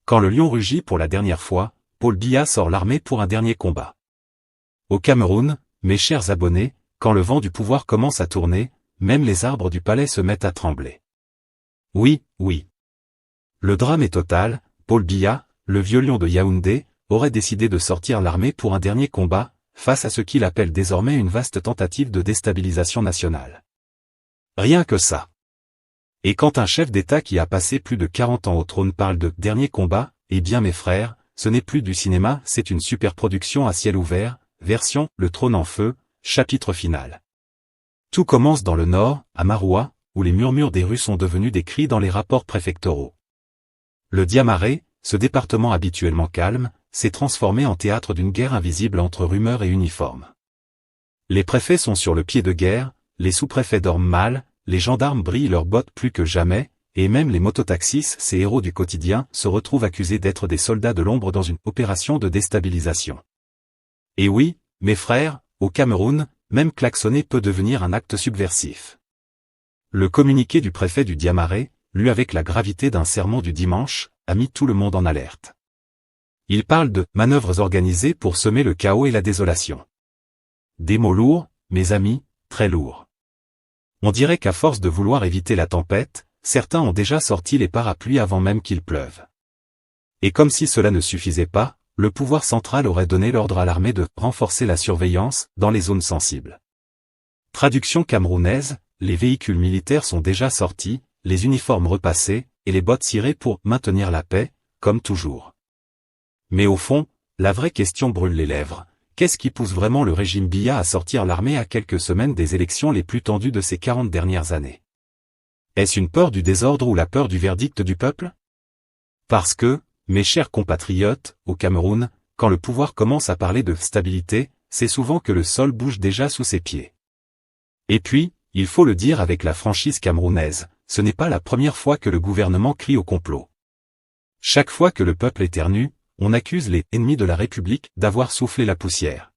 Quand le lion rugit pour la dernière fois, Paul Biya sort l'armée pour un dernier combat. Au Cameroun, mes chers abonnés, quand le vent du pouvoir commence à tourner, même les arbres du palais se mettent à trembler. Oui, oui. Le drame est total, Paul Biya, le vieux lion de Yaoundé, aurait décidé de sortir l'armée pour un dernier combat, face à ce qu'il appelle désormais une vaste tentative de déstabilisation nationale. Rien que ça. Et quand un chef d'État qui a passé plus de 40 ans au trône parle de « dernier combat », eh bien mes frères, ce n'est plus du cinéma, c'est une superproduction à ciel ouvert, version « Le trône en feu », chapitre final. Tout commence dans le nord, à Maroua, où les murmures des rues sont devenus des cris dans les rapports préfectoraux. Le Diamaré, ce département habituellement calme, s'est transformé en théâtre d'une guerre invisible entre rumeurs et uniformes. Les préfets sont sur le pied de guerre, les sous-préfets dorment mal, les gendarmes brillent leurs bottes plus que jamais, et même les mototaxis, ces héros du quotidien, se retrouvent accusés d'être des soldats de l'ombre dans une opération de déstabilisation. Et oui, mes frères, au Cameroun, même klaxonner peut devenir un acte subversif. Le communiqué du préfet du Diamaré, lu avec la gravité d'un sermon du dimanche, a mis tout le monde en alerte. Il parle de « manœuvres organisées pour semer le chaos et la désolation ». Des mots lourds, mes amis, très lourds. On dirait qu'à force de vouloir éviter la tempête, certains ont déjà sorti les parapluies avant même qu'il pleuve. Et comme si cela ne suffisait pas, le pouvoir central aurait donné l'ordre à l'armée de renforcer la surveillance dans les zones sensibles. Traduction camerounaise, les véhicules militaires sont déjà sortis, les uniformes repassés, et les bottes cirées pour maintenir la paix, comme toujours. Mais au fond, la vraie question brûle les lèvres. Qu'est-ce qui pousse vraiment le régime Biya à sortir l'armée à quelques semaines des élections les plus tendues de ces 40 dernières années? Est-ce une peur du désordre ou la peur du verdict du peuple? Parce que, mes chers compatriotes, au Cameroun, quand le pouvoir commence à parler de stabilité, c'est souvent que le sol bouge déjà sous ses pieds. Et puis, il faut le dire avec la franchise camerounaise, ce n'est pas la première fois que le gouvernement crie au complot. Chaque fois que le peuple éternue, on accuse les ennemis de la République d'avoir soufflé la poussière.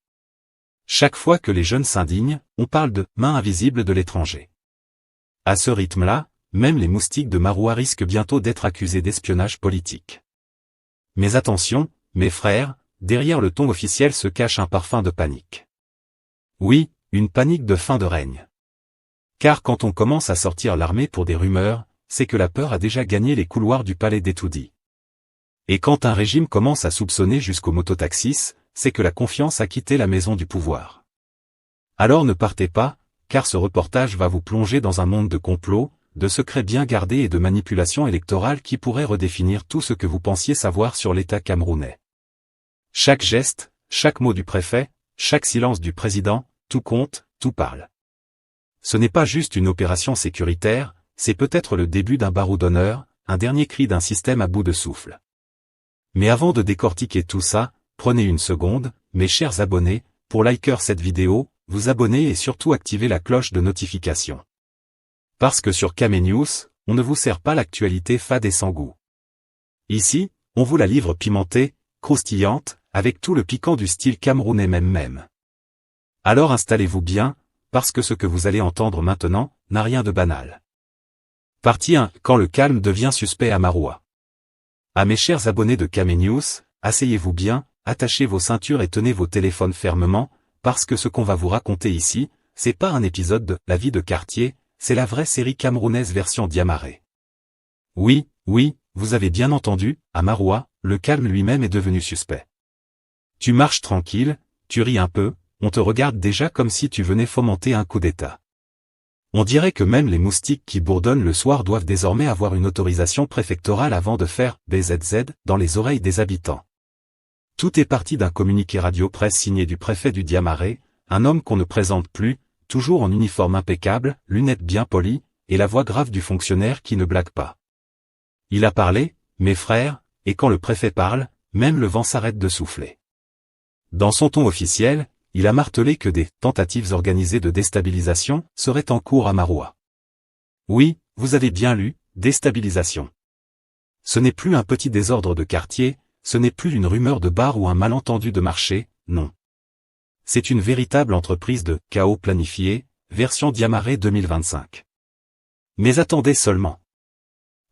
Chaque fois que les jeunes s'indignent, on parle de « main invisible de l'étranger ». À ce rythme-là, même les moustiques de Maroua risquent bientôt d'être accusés d'espionnage politique. Mais attention, mes frères, derrière le ton officiel se cache un parfum de panique. Oui, une panique de fin de règne. Car quand on commence à sortir l'armée pour des rumeurs, c'est que la peur a déjà gagné les couloirs du palais d'Etoudi. Et quand un régime commence à soupçonner jusqu'aux mototaxis, c'est que la confiance a quitté la maison du pouvoir. Alors ne partez pas, car ce reportage va vous plonger dans un monde de complots, de secrets bien gardés et de manipulations électorales qui pourraient redéfinir tout ce que vous pensiez savoir sur l'État camerounais. Chaque geste, chaque mot du préfet, chaque silence du président, tout compte, tout parle. Ce n'est pas juste une opération sécuritaire, c'est peut-être le début d'un barreau d'honneur, un dernier cri d'un système à bout de souffle. Mais avant de décortiquer tout ça, prenez une seconde, mes chers abonnés, pour liker cette vidéo, vous abonner et surtout activer la cloche de notification. Parce que sur Camenews, on ne vous sert pas l'actualité fade et sans goût. Ici, on vous la livre pimentée, croustillante, avec tout le piquant du style camerounais même. Alors installez-vous bien, parce que ce que vous allez entendre maintenant, n'a rien de banal. Partie 1. Quand le calme devient suspect à Maroua. À mes chers abonnés de Camenews, asseyez-vous bien, attachez vos ceintures et tenez vos téléphones fermement, parce que ce qu'on va vous raconter ici, c'est pas un épisode de « La vie de quartier », c'est la vraie série camerounaise version Diamaré. Oui, vous avez bien entendu, à Maroua, le calme lui-même est devenu suspect. Tu marches tranquille, tu ris un peu, on te regarde déjà comme si tu venais fomenter un coup d'État. On dirait que même les moustiques qui bourdonnent le soir doivent désormais avoir une autorisation préfectorale avant de faire « BZZ » dans les oreilles des habitants. Tout est parti d'un communiqué radio-presse signé du préfet du Diamaré, un homme qu'on ne présente plus, toujours en uniforme impeccable, lunettes bien polies, et la voix grave du fonctionnaire qui ne blague pas. Il a parlé, mes frères, et quand le préfet parle, même le vent s'arrête de souffler. Dans son ton officiel, il a martelé que des tentatives organisées de déstabilisation seraient en cours à Maroua. Oui, vous avez bien lu, déstabilisation. Ce n'est plus un petit désordre de quartier, ce n'est plus une rumeur de bar ou un malentendu de marché, non. C'est une véritable entreprise de chaos planifié, version Diamaré 2025. Mais attendez seulement.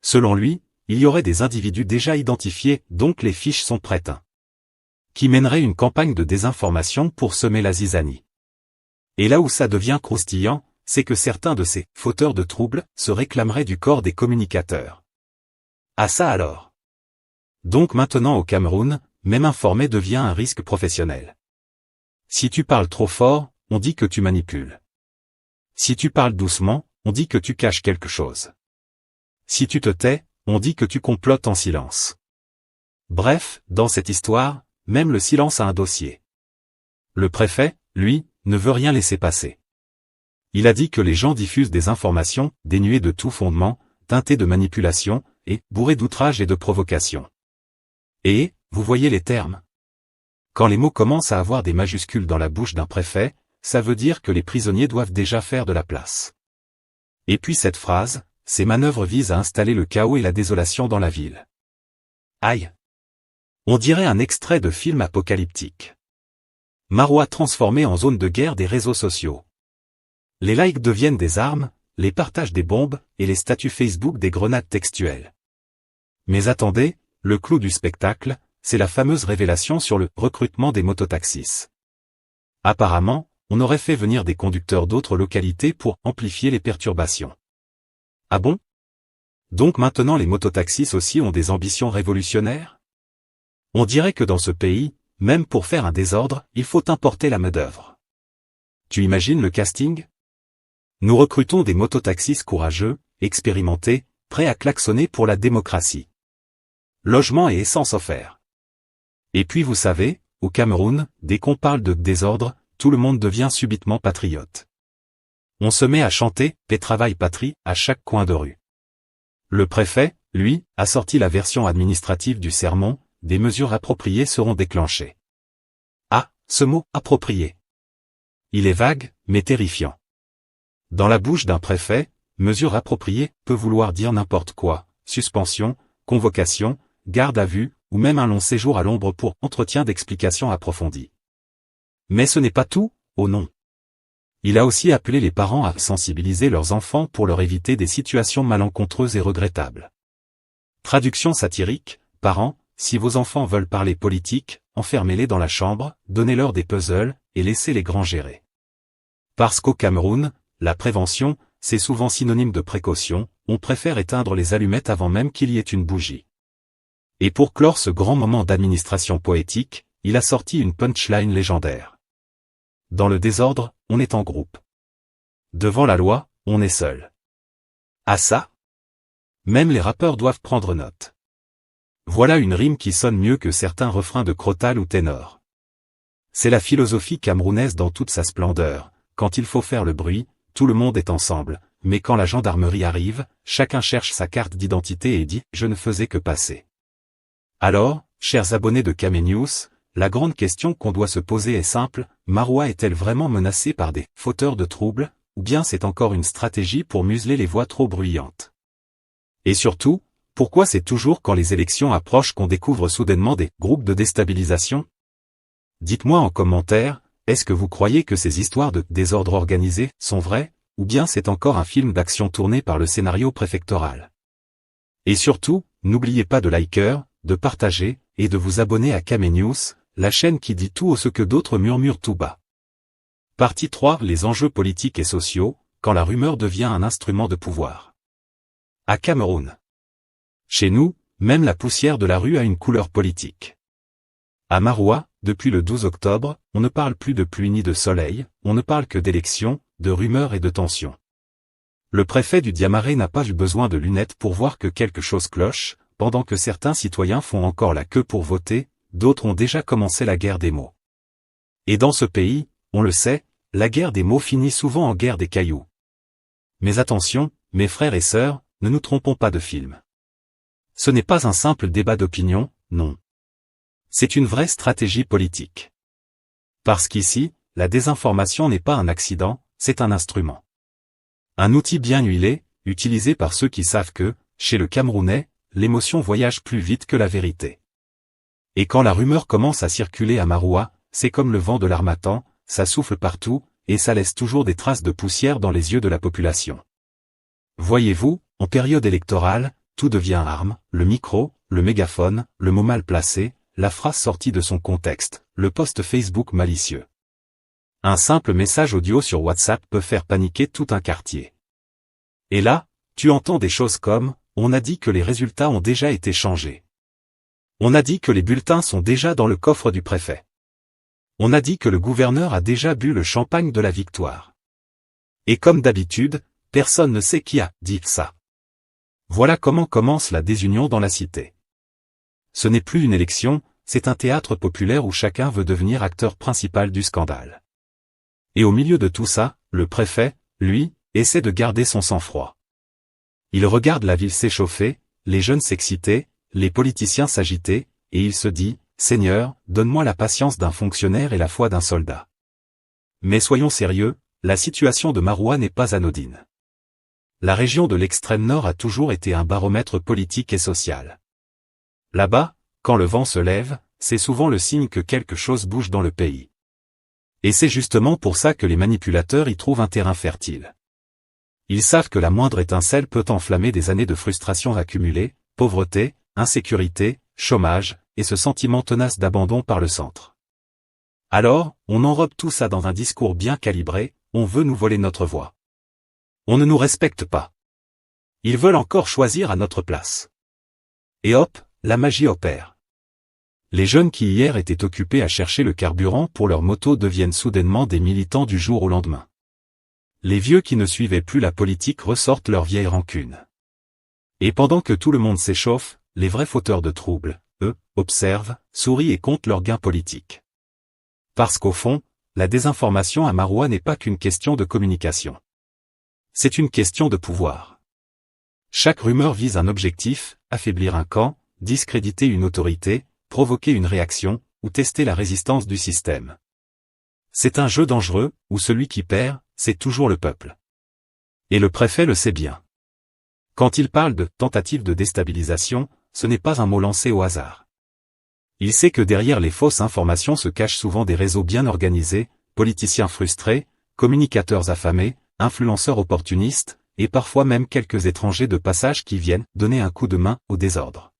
Selon lui, il y aurait des individus déjà identifiés, donc les fiches sont prêtes, qui mèneraient une campagne de désinformation pour semer la zizanie. Et là où ça devient croustillant, c'est que certains de ces fauteurs de troubles se réclameraient du corps des communicateurs. Ah ça alors. Donc maintenant au Cameroun, même informer devient un risque professionnel. Si tu parles trop fort, on dit que tu manipules. Si tu parles doucement, on dit que tu caches quelque chose. Si tu te tais, on dit que tu complotes en silence. Bref, dans cette histoire, même le silence a un dossier. Le préfet, lui, ne veut rien laisser passer. Il a dit que les gens diffusent des informations, dénuées de tout fondement, teintées de manipulation, et bourrées d'outrage et de provocation. Et, vous voyez les termes. Quand les mots commencent à avoir des majuscules dans la bouche d'un préfet, ça veut dire que les prisonniers doivent déjà faire de la place. Et puis cette phrase, ces manœuvres visent à installer le chaos et la désolation dans la ville. Aïe! On dirait un extrait de film apocalyptique. Maroua transformé en zone de guerre des réseaux sociaux. Les likes deviennent des armes, les partages des bombes, et les statuts Facebook des grenades textuelles. Mais attendez, le clou du spectacle, c'est la fameuse révélation sur le recrutement des mototaxis. Apparemment, on aurait fait venir des conducteurs d'autres localités pour amplifier les perturbations. Ah bon? Donc maintenant les mototaxis aussi ont des ambitions révolutionnaires? On dirait que dans ce pays, même pour faire un désordre, il faut importer la main-d'œuvre. Tu imagines le casting? Nous recrutons des mototaxis courageux, expérimentés, prêts à klaxonner pour la démocratie. Logement et essence offerts. Et puis vous savez, au Cameroun, dès qu'on parle de désordre, tout le monde devient subitement patriote. On se met à chanter « Paix travail patrie » à chaque coin de rue. Le préfet, lui, a sorti la version administrative du sermon, des mesures appropriées seront déclenchées. Ah, ce mot « approprié ». Il est vague, mais terrifiant. Dans la bouche d'un préfet, mesure appropriée peut vouloir dire n'importe quoi, suspension, convocation, garde à vue, ou même un long séjour à l'ombre pour entretien d'explications approfondies. Mais ce n'est pas tout, oh non. Il a aussi appelé les parents à sensibiliser leurs enfants pour leur éviter des situations malencontreuses et regrettables. Traduction satirique, parents, si vos enfants veulent parler politique, enfermez-les dans la chambre, donnez-leur des puzzles, et laissez les grands gérer. Parce qu'au Cameroun, la prévention, c'est souvent synonyme de précaution, on préfère éteindre les allumettes avant même qu'il y ait une bougie. Et pour clore ce grand moment d'administration poétique, il a sorti une punchline légendaire. Dans le désordre, on est en groupe. Devant la loi, on est seul. Ah ça? Même les rappeurs doivent prendre note. Voilà une rime qui sonne mieux que certains refrains de Crotal ou Ténor. C'est la philosophie camerounaise dans toute sa splendeur, quand il faut faire le bruit, tout le monde est ensemble, mais quand la gendarmerie arrive, chacun cherche sa carte d'identité et dit « je ne faisais que passer ». Alors, chers abonnés de Kamenews, la grande question qu'on doit se poser est simple, Maroua est-elle vraiment menacée par des fauteurs de troubles, ou bien c'est encore une stratégie pour museler les voix trop bruyantes? Et surtout, pourquoi c'est toujours quand les élections approchent qu'on découvre soudainement des groupes de déstabilisation? Dites-moi en commentaire, est-ce que vous croyez que ces histoires de désordre organisé sont vraies, ou bien c'est encore un film d'action tourné par le scénario préfectoral? Et surtout, n'oubliez pas de liker, de partager, et de vous abonner à Kamenews, la chaîne qui dit tout au ce que d'autres murmurent tout bas. Partie 3, les enjeux politiques et sociaux, quand la rumeur devient un instrument de pouvoir. À Cameroun. Chez nous, même la poussière de la rue a une couleur politique. À Maroua, depuis le 12 octobre, on ne parle plus de pluie ni de soleil, on ne parle que d'élections, de rumeurs et de tensions. Le préfet du Diamaré n'a pas eu besoin de lunettes pour voir que quelque chose cloche, pendant que certains citoyens font encore la queue pour voter, d'autres ont déjà commencé la guerre des mots. Et dans ce pays, on le sait, la guerre des mots finit souvent en guerre des cailloux. Mais attention, mes frères et sœurs, ne nous trompons pas de film. Ce n'est pas un simple débat d'opinion, non. C'est une vraie stratégie politique. Parce qu'ici, la désinformation n'est pas un accident, c'est un instrument. Un outil bien huilé, utilisé par ceux qui savent que, chez le Camerounais, l'émotion voyage plus vite que la vérité. Et quand la rumeur commence à circuler à Maroua, c'est comme le vent de l'harmattan, ça souffle partout, et ça laisse toujours des traces de poussière dans les yeux de la population. Voyez-vous, en période électorale, tout devient arme, le micro, le mégaphone, le mot mal placé, la phrase sortie de son contexte, le post Facebook malicieux. Un simple message audio sur WhatsApp peut faire paniquer tout un quartier. Et là, tu entends des choses comme « On a dit que les résultats ont déjà été changés. On a dit que les bulletins sont déjà dans le coffre du préfet. On a dit que le gouverneur a déjà bu le champagne de la victoire. » Et comme d'habitude, personne ne sait qui a dit ça. Voilà comment commence la désunion dans la cité. Ce n'est plus une élection, c'est un théâtre populaire où chacun veut devenir acteur principal du scandale. Et au milieu de tout ça, le préfet, lui, essaie de garder son sang-froid. Il regarde la ville s'échauffer, les jeunes s'exciter, les politiciens s'agiter, et il se dit « Seigneur, donne-moi la patience d'un fonctionnaire et la foi d'un soldat. » Mais soyons sérieux, la situation de Maroua n'est pas anodine. La région de l'extrême nord a toujours été un baromètre politique et social. Là-bas, quand le vent se lève, c'est souvent le signe que quelque chose bouge dans le pays. Et c'est justement pour ça que les manipulateurs y trouvent un terrain fertile. Ils savent que la moindre étincelle peut enflammer des années de frustration accumulée, pauvreté, insécurité, chômage, et ce sentiment tenace d'abandon par le centre. Alors, on enrobe tout ça dans un discours bien calibré, on veut nous voler notre voix. On ne nous respecte pas. Ils veulent encore choisir à notre place. Et hop, la magie opère. Les jeunes qui hier étaient occupés à chercher le carburant pour leur moto deviennent soudainement des militants du jour au lendemain. Les vieux qui ne suivaient plus la politique ressortent leur vieille rancune. Et pendant que tout le monde s'échauffe, les vrais fauteurs de troubles, eux, observent, sourient et comptent leurs gains politiques. Parce qu'au fond, la désinformation à Maroua n'est pas qu'une question de communication. C'est une question de pouvoir. Chaque rumeur vise un objectif, affaiblir un camp, discréditer une autorité, provoquer une réaction, ou tester la résistance du système. C'est un jeu dangereux, où celui qui perd, c'est toujours le peuple. Et le préfet le sait bien. Quand il parle de « tentative de déstabilisation », ce n'est pas un mot lancé au hasard. Il sait que derrière les fausses informations se cachent souvent des réseaux bien organisés, politiciens frustrés, communicateurs affamés, influenceurs opportunistes, et parfois même quelques étrangers de passage qui viennent donner un coup de main au désordre.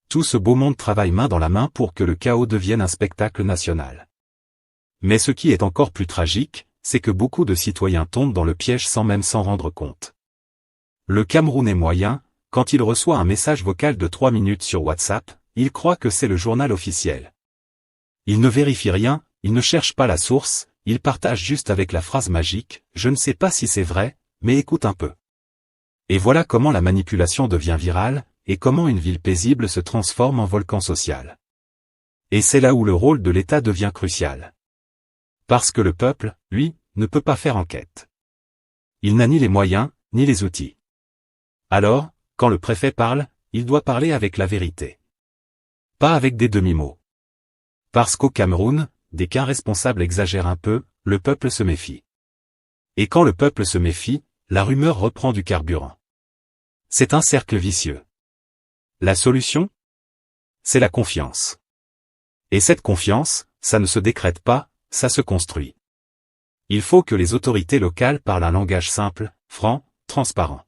Tout ce beau monde travaille main dans la main pour que le chaos devienne un spectacle national. Mais ce qui est encore plus tragique, c'est que beaucoup de citoyens tombent dans le piège sans même s'en rendre compte. Le Camerounais moyen, quand il reçoit un message vocal de 3 minutes sur WhatsApp, il croit que c'est le journal officiel. Il ne vérifie rien, il ne cherche pas la source, il partage juste avec la phrase magique « Je ne sais pas si c'est vrai, mais écoute un peu ». Et voilà comment la manipulation devient virale, et comment une ville paisible se transforme en volcan social. Et c'est là où le rôle de l'État devient crucial. Parce que le peuple, lui, ne peut pas faire enquête. Il n'a ni les moyens, ni les outils. Alors, quand le préfet parle, il doit parler avec la vérité. Pas avec des demi-mots. Parce qu'au Cameroun, dès qu'un responsable exagère un peu, le peuple se méfie. Et quand le peuple se méfie, la rumeur reprend du carburant. C'est un cercle vicieux. La solution? C'est la confiance. Et cette confiance, ça ne se décrète pas, ça se construit. Il faut que les autorités locales parlent un langage simple, franc, transparent.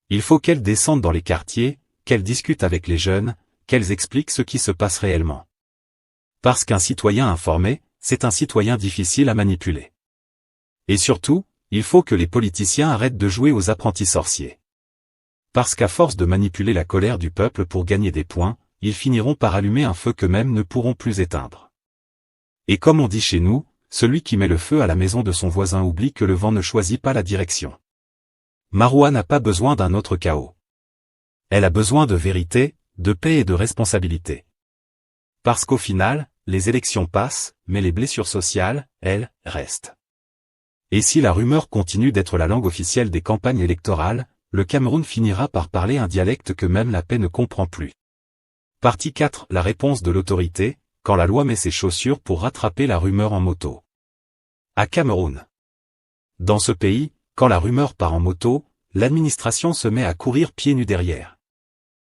Il faut qu'elles descendent dans les quartiers, qu'elles discutent avec les jeunes, qu'elles expliquent ce qui se passe réellement. Parce qu'un citoyen informé, c'est un citoyen difficile à manipuler. Et surtout, il faut que les politiciens arrêtent de jouer aux apprentis sorciers. Parce qu'à force de manipuler la colère du peuple pour gagner des points, ils finiront par allumer un feu qu'eux-mêmes ne pourront plus éteindre. Et comme on dit chez nous, celui qui met le feu à la maison de son voisin oublie que le vent ne choisit pas la direction. Maroua n'a pas besoin d'un autre chaos. Elle a besoin de vérité, de paix et de responsabilité. Parce qu'au final, les élections passent, mais les blessures sociales, elles, restent. Et si la rumeur continue d'être la langue officielle des campagnes électorales, le Cameroun finira par parler un dialecte que même la paix ne comprend plus. Partie 4. La réponse de l'autorité, quand la loi met ses chaussures pour rattraper la rumeur en moto. À Cameroun. Dans ce pays, quand la rumeur part en moto, l'administration se met à courir pieds nus derrière.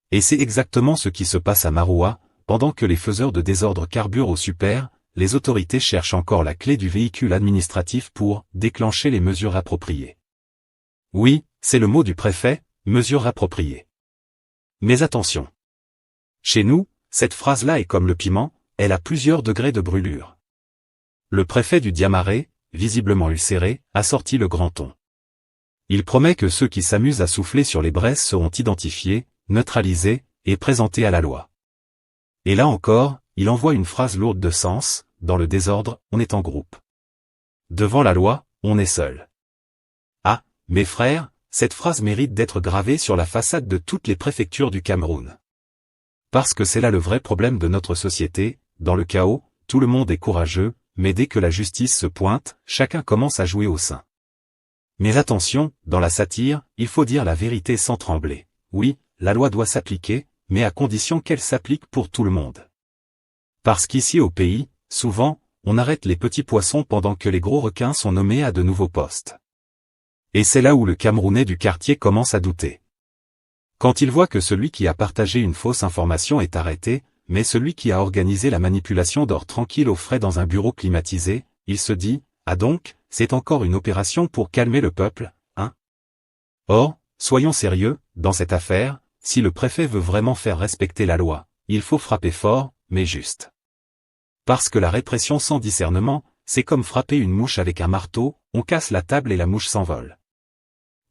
Et c'est exactement ce qui se passe à Maroua, pendant que les faiseurs de désordre carburent au super, les autorités cherchent encore la clé du véhicule administratif pour déclencher les mesures appropriées. Oui, c'est le mot du préfet, mesures appropriées. Mais attention. Chez nous, cette phrase-là est comme le piment, elle a plusieurs degrés de brûlure. Le préfet du Diamaret, visiblement ulcéré, a sorti le grand ton. Il promet que ceux qui s'amusent à souffler sur les braises seront identifiés, neutralisés, et présentés à la loi. Et là encore, il envoie une phrase lourde de sens, dans le désordre, on est en groupe. Devant la loi, on est seul. Ah, mes frères, cette phrase mérite d'être gravée sur la façade de toutes les préfectures du Cameroun. Parce que c'est là le vrai problème de notre société, dans le chaos, tout le monde est courageux, mais dès que la justice se pointe, chacun commence à jouer au sein. Mais attention, dans la satire, il faut dire la vérité sans trembler. Oui, la loi doit s'appliquer, mais à condition qu'elle s'applique pour tout le monde. Parce qu'ici au pays, souvent, on arrête les petits poissons pendant que les gros requins sont nommés à de nouveaux postes. Et c'est là où le Camerounais du quartier commence à douter. Quand il voit que celui qui a partagé une fausse information est arrêté, mais celui qui a organisé la manipulation dort tranquille au frais dans un bureau climatisé, il se dit, ah donc, c'est encore une opération pour calmer le peuple, hein? Or, soyons sérieux, dans cette affaire, si le préfet veut vraiment faire respecter la loi, il faut frapper fort, mais juste. Parce que la répression sans discernement, c'est comme frapper une mouche avec un marteau, on casse la table et la mouche s'envole.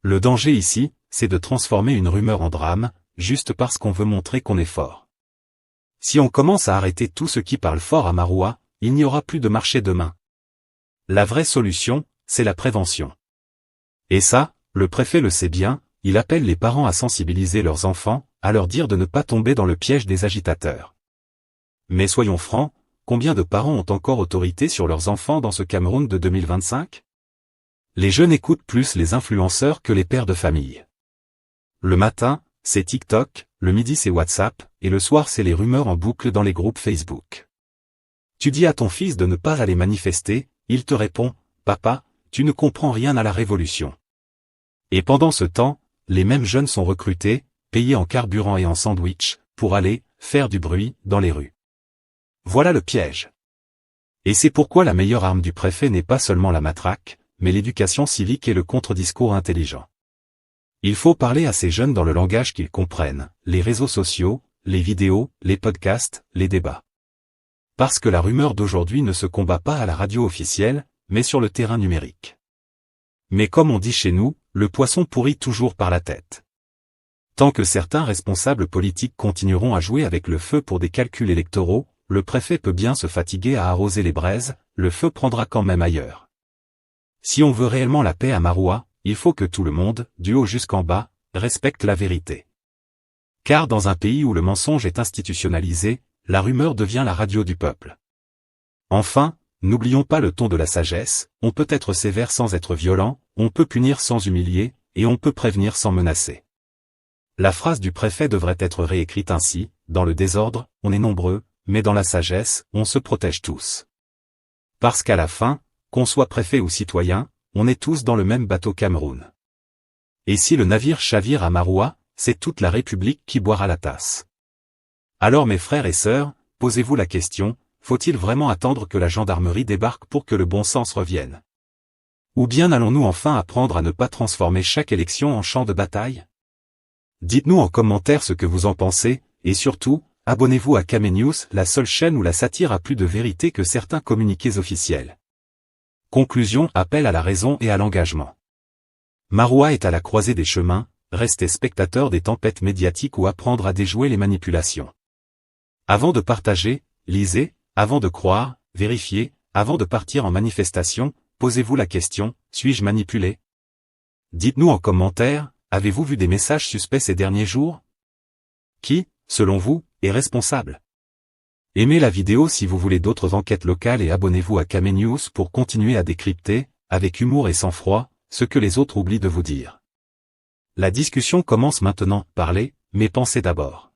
Le danger ici, c'est de transformer une rumeur en drame, juste parce qu'on veut montrer qu'on est fort. Si on commence à arrêter tous ceux qui parlent fort à Maroua, il n'y aura plus de marché demain. La vraie solution, c'est la prévention. Et ça, le préfet le sait bien, il appelle les parents à sensibiliser leurs enfants, à leur dire de ne pas tomber dans le piège des agitateurs. Mais soyons francs, combien de parents ont encore autorité sur leurs enfants dans ce Cameroun de 2025? Les jeunes écoutent plus les influenceurs que les pères de famille. Le matin, c'est TikTok, le midi c'est WhatsApp, et le soir c'est les rumeurs en boucle dans les groupes Facebook. Tu dis à ton fils de ne pas aller manifester, il te répond, « Papa, tu ne comprends rien à la révolution. » Et pendant ce temps, les mêmes jeunes sont recrutés, payés en carburant et en sandwich, pour aller faire du bruit dans les rues. Voilà le piège. Et c'est pourquoi la meilleure arme du préfet n'est pas seulement la matraque, mais l'éducation civique et le contre-discours intelligent. Il faut parler à ces jeunes dans le langage qu'ils comprennent, les réseaux sociaux, les vidéos, les podcasts, les débats. Parce que la rumeur d'aujourd'hui ne se combat pas à la radio officielle, mais sur le terrain numérique. Mais comme on dit chez nous, le poisson pourrit toujours par la tête. Tant que certains responsables politiques continueront à jouer avec le feu pour des calculs électoraux, le préfet peut bien se fatiguer à arroser les braises, le feu prendra quand même ailleurs. Si on veut réellement la paix à Maroua, il faut que tout le monde, du haut jusqu'en bas, respecte la vérité. Car dans un pays où le mensonge est institutionnalisé, la rumeur devient la radio du peuple. Enfin, n'oublions pas le ton de la sagesse, on peut être sévère sans être violent, on peut punir sans humilier, et on peut prévenir sans menacer. La phrase du préfet devrait être réécrite ainsi, dans le désordre, on est nombreux, mais dans la sagesse, on se protège tous. Parce qu'à la fin, qu'on soit préfet ou citoyen, on est tous dans le même bateau Cameroun. Et si le navire chavire à Maroua, c'est toute la République qui boira la tasse. Alors mes frères et sœurs, posez-vous la question, faut-il vraiment attendre que la gendarmerie débarque pour que le bon sens revienne? Ou bien allons-nous enfin apprendre à ne pas transformer chaque élection en champ de bataille? Dites-nous en commentaire ce que vous en pensez, et surtout, abonnez-vous à Kamenews, la seule chaîne où la satire a plus de vérité que certains communiqués officiels. Conclusion, appel à la raison et à l'engagement. Maroua est à la croisée des chemins, restez spectateur des tempêtes médiatiques ou apprendre à déjouer les manipulations. Avant de partager, lisez, avant de croire, vérifiez, avant de partir en manifestation, posez-vous la question, suis-je manipulé? Dites-nous en commentaire, avez-vous vu des messages suspects ces derniers jours? Qui, selon vous, est responsable? Aimez la vidéo si vous voulez d'autres enquêtes locales et abonnez-vous à Kamenews pour continuer à décrypter, avec humour et sang-froid, ce que les autres oublient de vous dire. La discussion commence maintenant, parlez, mais pensez d'abord.